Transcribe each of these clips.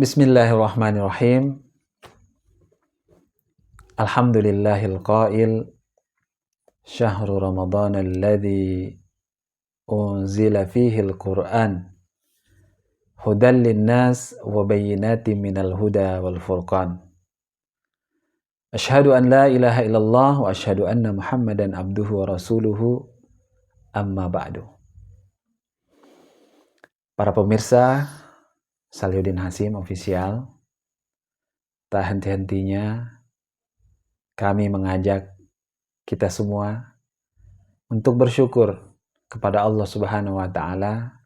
Bismillahirrahmanirrahim. Alhamdulillahil qail syahru ramadhan alladzi unzila fihi al-Qur'an hudan linnas wa bayyinatin minal huda wal furqan. Asyhadu an la ilaha illallah wa asyhadu anna Muhammadan abduhu wa rasuluhu, amma ba'du. Para pemirsa Salihuddin Hasim Official, tak henti-hentinya kami mengajak kita semua untuk bersyukur kepada Allah Subhanahu wa Ta'ala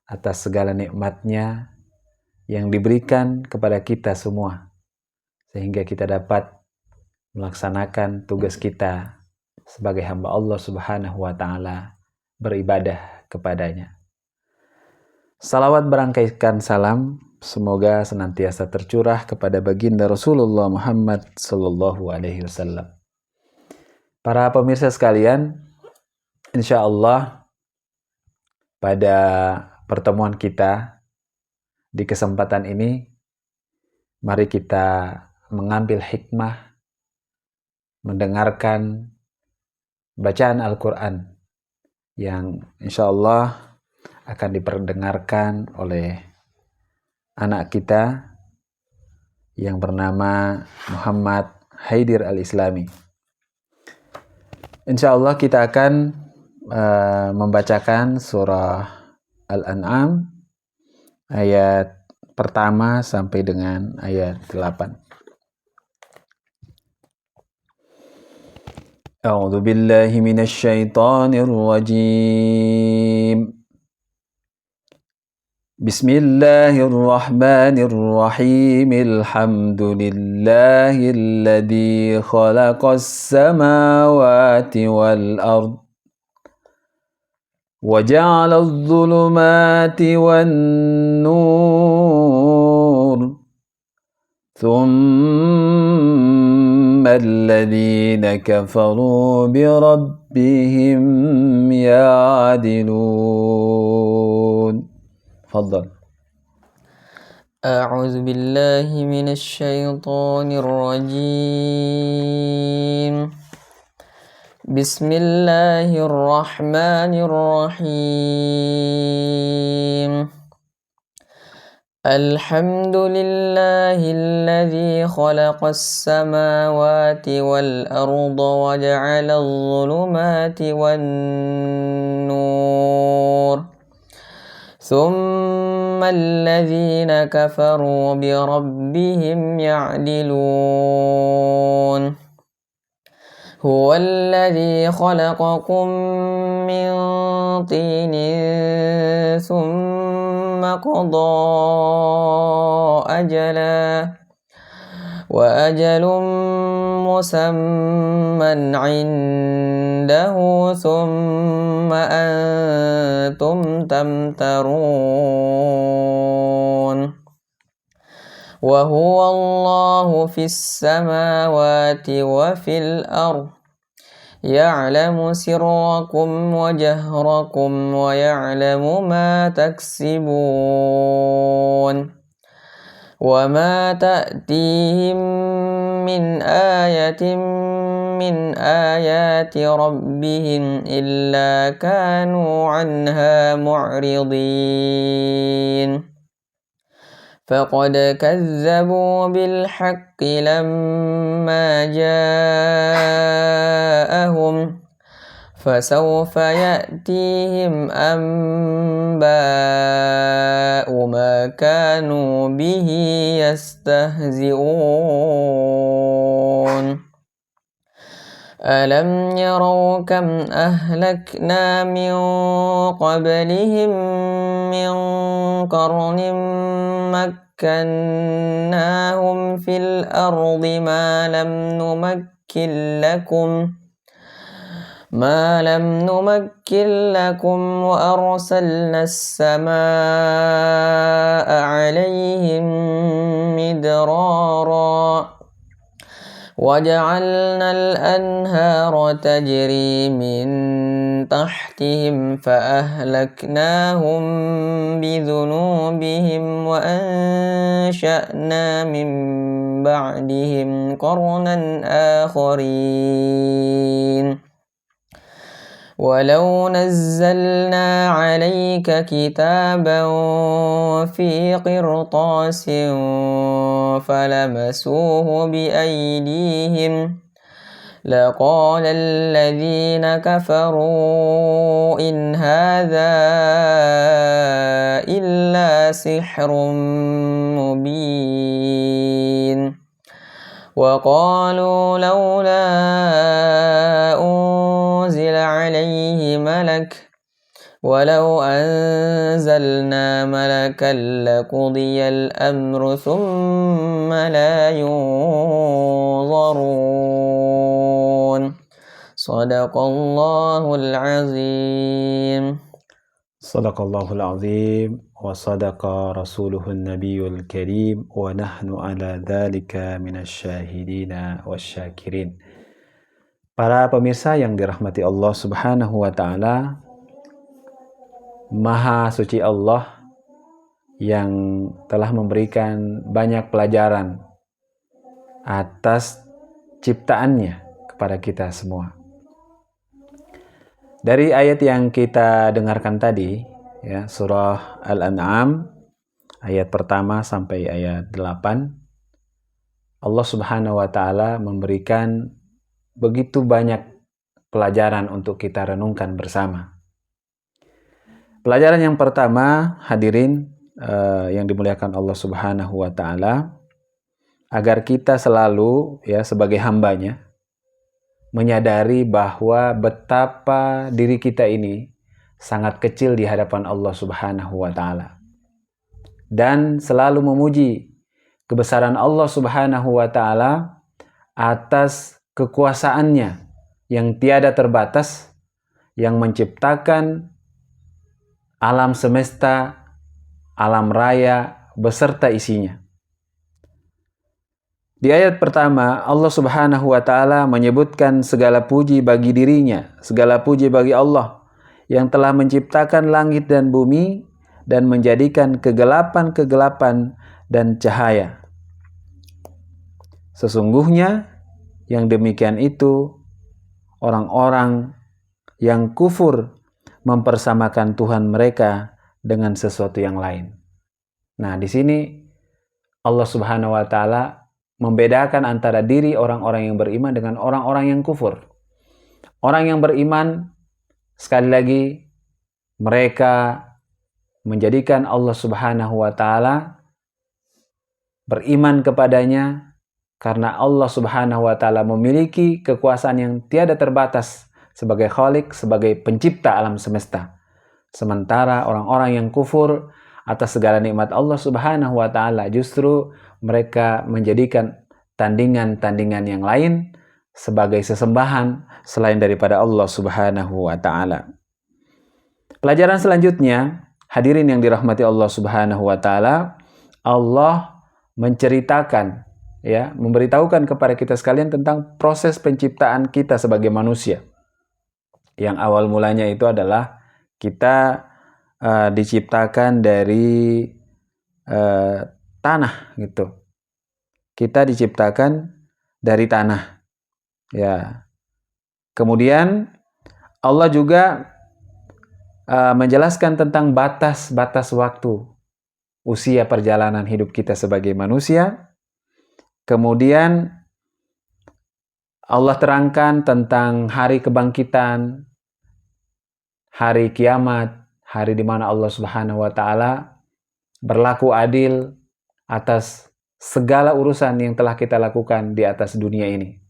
atas segala nikmatnya yang diberikan kepada kita semua, sehingga kita dapat melaksanakan tugas kita sebagai hamba Allah Subhanahu wa Ta'ala, beribadah kepadanya. Salawat berangkaikan salam semoga senantiasa tercurah kepada baginda Rasulullah Muhammad sallallahu alaihi wasallam. Para pemirsa sekalian, insya Allah pada pertemuan kita di kesempatan ini, mari kita mengambil hikmah mendengarkan bacaan Al-Quran yang insya Allah akan diperdengarkan oleh anak kita yang bernama Muhammad Haidir Al-Islami. Insya Allah kita akan membacakan surah Al-An'am ayat pertama sampai dengan ayat 8. A'udzu billahi minasy syaithanir rajim. Bismillahirrahmanirrahim. Alhamdulillahilladzi khalaqas samawati wal ard wa ja'alaz zulumati wan nur. Thumma alladhina kafaru bi rabbihim ya'dilun. تفضل. أعوذ بالله من الشيطان الرجيم. بسم الله الرحمن الرحيم. الحمد لله الذي خلق السماوات والأرض وجعل الظلمات والنور. ثم الذين كفروا بربهم يعدلون. هو الذي خلقكم من طين ثم قضى أجلا وأجل مسمى عنده ثم أنتم تمترون. وهو الله في السماوات وفي الأرض يعلم سركم وجهركم ويعلم ما تكسبون. وما تأتيهم من آية من آيات ربهم إلا كانوا عنها معرضين. فقد كذبوا بالحق لما جاءهم فسوف يأتيهم أنباء ما كانوا به يستهزئون. ألم يروا كم أهلكنا من قبلهم من قرن مكناهم في الأرض ما لم نمكن لكم وأرسلنا السماء عليهم مدرارا وجعلنا الأنهار تجري من تحتهم فأهلكناهم بذنوبهم وأنشأنا من بعدهم قرنا آخرين ولو نزلنا عليك كتابا في قرطاس فلمسوه بأيديهم لقال الذين كفروا إن هذا إلا سحر مبين وقالوا لولا أنزل عليه ملك ولو أنزلنا ملكا لقضي الأمر ثم لا ينظرون صدق الله العظيم Sadaqallahul azim wa sadaqa rasuluhun nabiyul karim wa nahnu ala dhalika minasyahidina wasyakirin. Para pemirsa yang dirahmati Allah Subhanahu wa taala, Maha suci Allah yang telah memberikan banyak pelajaran atas ciptaannya kepada kita semua. Dari ayat yang kita dengarkan tadi, ya, surah Al-An'am, ayat pertama sampai ayat 8, Allah Subhanahu wa Ta'ala memberikan begitu banyak pelajaran untuk kita renungkan bersama. Pelajaran yang pertama, hadirin yang dimuliakan Allah Subhanahu wa Ta'ala, agar kita selalu, ya, sebagai hambanya, menyadari bahwa betapa diri kita ini sangat kecil di hadapan Allah Subhanahu wa Ta'ala, dan selalu memuji kebesaran Allah Subhanahu wa Ta'ala atas kekuasaannya yang tiada terbatas, yang menciptakan alam semesta, alam raya beserta isinya. Di ayat pertama, Allah Subhanahu wa Ta'ala menyebutkan segala puji bagi dirinya, segala puji bagi Allah yang telah menciptakan langit dan bumi dan menjadikan kegelapan-kegelapan dan cahaya. Sesungguhnya yang demikian itu orang-orang yang kufur mempersamakan Tuhan mereka dengan sesuatu yang lain. Nah, di sini Allah Subhanahu wa Ta'ala membedakan antara diri orang-orang yang beriman dengan orang-orang yang kufur. Orang yang beriman, sekali lagi, mereka menjadikan Allah Subhanahu wa Ta'ala, beriman kepadanya karena Allah Subhanahu wa Ta'ala memiliki kekuasaan yang tiada terbatas sebagai Khalik, sebagai pencipta alam semesta. Sementara orang-orang yang kufur atas segala nikmat Allah Subhanahu wa Ta'ala, justru mereka menjadikan tandingan-tandingan yang lain sebagai sesembahan selain daripada Allah Subhanahu wa Ta'ala. Pelajaran selanjutnya, hadirin yang dirahmati Allah Subhanahu wa Ta'ala, Allah menceritakan, ya, memberitahukan kepada kita sekalian tentang proses penciptaan kita sebagai manusia. Yang awal mulanya itu adalah kita diciptakan dari tanah, gitu. Kita diciptakan dari tanah, ya. Kemudian Allah juga menjelaskan tentang batas-batas waktu, usia perjalanan hidup kita sebagai manusia. Kemudian Allah terangkan tentang hari kebangkitan, hari kiamat, hari di mana Allah Subhanahu wa Ta'ala berlaku adil atas segala urusan yang telah kita lakukan di atas dunia ini.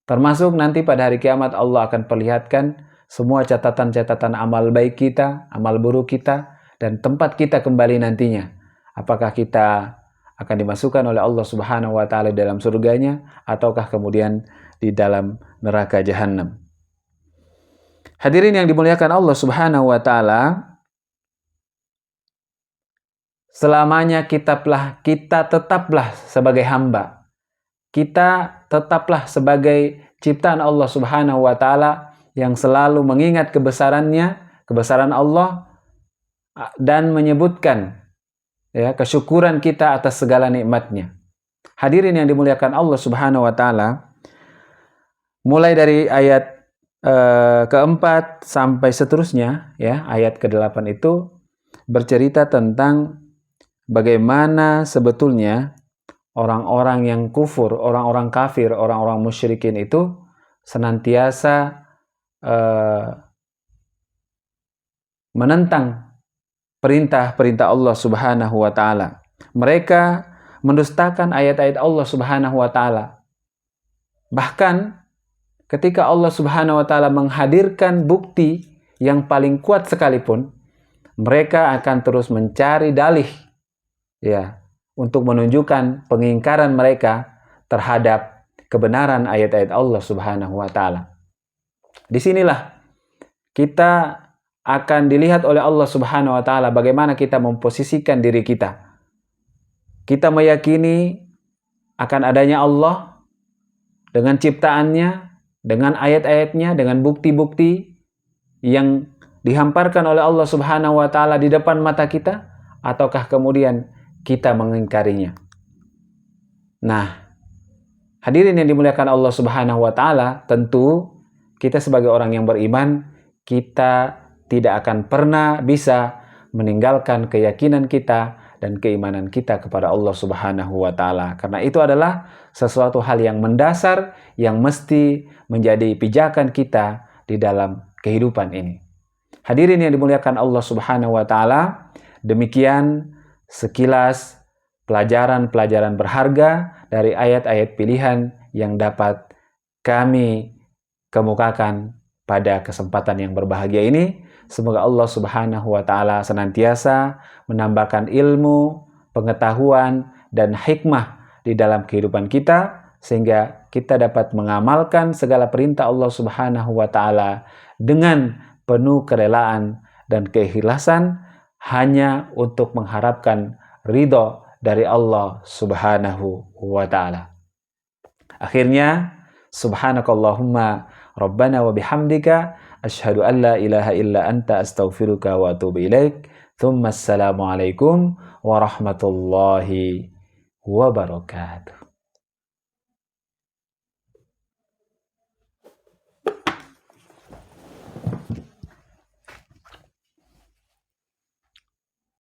Termasuk nanti pada hari kiamat Allah akan perlihatkan semua catatan-catatan amal baik kita, amal buruk kita, dan tempat kita kembali nantinya. Apakah kita akan dimasukkan oleh Allah Subhanahu wa Ta'ala dalam surganya, ataukah kemudian di dalam neraka jahanam. Hadirin yang dimuliakan Allah Subhanahu wa Ta'ala, selamanya kita tetaplah sebagai hamba. kita tetaplah sebagai ciptaan Allah Subhanahu wa taala yang selalu mengingat kebesarannya, kebesaran Allah, dan menyebutkan ya kesyukuran kita atas segala nikmatnya. Hadirin yang dimuliakan Allah Subhanahu wa taala, mulai dari ayat keempat sampai seterusnya ya, ayat ke-8 itu bercerita tentang bagaimana sebetulnya orang-orang yang kufur, orang-orang kafir, orang-orang musyrikin itu senantiasa menentang perintah-perintah Allah Subhanahu wa taala. Mereka mendustakan ayat-ayat Allah Subhanahu wa taala. Bahkan ketika Allah Subhanahu wa taala menghadirkan bukti yang paling kuat sekalipun, mereka akan terus mencari dalih ya untuk menunjukkan pengingkaran mereka terhadap kebenaran ayat-ayat Allah Subhanahu wa taala. Disinilah kita akan dilihat oleh Allah Subhanahu wa taala bagaimana kita memposisikan diri kita. Kita meyakini akan adanya Allah dengan ciptaannya, dengan ayat-ayatnya, dengan bukti-bukti yang dihamparkan oleh Allah Subhanahu wa taala di depan mata kita, ataukah kemudian kita mengingkarinya. Nah, hadirin yang dimuliakan Allah Subhanahu wa taala, tentu kita sebagai orang yang beriman, kita tidak akan pernah bisa meninggalkan keyakinan kita dan keimanan kita kepada Allah Subhanahu wa taala. Karena itu adalah sesuatu hal yang mendasar yang mesti menjadi pijakan kita di dalam kehidupan ini. Hadirin yang dimuliakan Allah Subhanahu wa taala, demikian sekilas pelajaran-pelajaran berharga dari ayat-ayat pilihan yang dapat kami kemukakan pada kesempatan yang berbahagia ini. Semoga Allah Subhanahu wa taala senantiasa menambahkan ilmu, pengetahuan, dan hikmah di dalam kehidupan kita, sehingga kita dapat mengamalkan segala perintah Allah Subhanahu wa taala dengan penuh kerelaan dan keikhlasan hanya untuk mengharapkan ridho dari Allah Subhanahu wa taala. Akhirnya, subhanakallahumma rabbana wa bihamdika asyhadu an la ilaha illa anta astaghfiruka wa atubu ilaik. Tsumma assalamu alaikum warahmatullahi wabarakatuh.